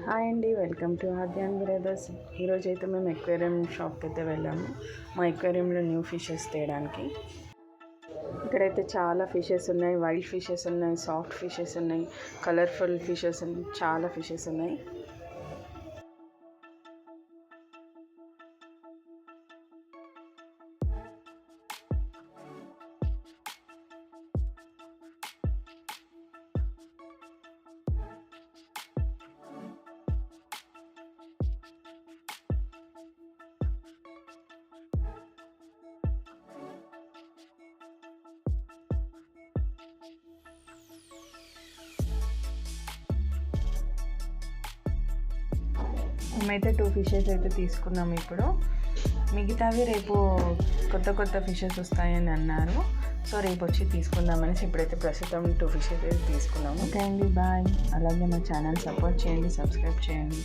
Hi అండి, welcome to ఆద్యాన్ brothers. ఈరోజు అయితే మేము ఎక్వేరియం షాప్కి అయితే వెళ్ళాము. మా ఎక్వేరియంలో న్యూ ఫిషెస్ తేయడానికి. ఇక్కడైతే చాలా ఫిషెస్ ఉన్నాయి. వైల్డ్ ఫిషెస్ ఉన్నాయి, సాఫ్ట్ ఫిషెస్ ఉన్నాయి, కలర్ఫుల్ ఫిషెస్ ఉన్నాయి, చాలా ఫిషెస్ ఉన్నాయి. మేమైతే 2 ఫిషెస్ అయితే తీసుకున్నాము. ఇప్పుడు మిగతావి రేపు కొత్త ఫిషెస్ వస్తాయని అన్నారు. సో రేపు వచ్చి తీసుకుందామనేసి ఇప్పుడైతే ప్రస్తుతం 2 ఫిషెస్ అయితే తీసుకున్నాము. ఓకే అండి, బాయ్. అలాగే మా ఛానల్ సపోర్ట్ చేయండి, సబ్స్క్రైబ్ చేయండి.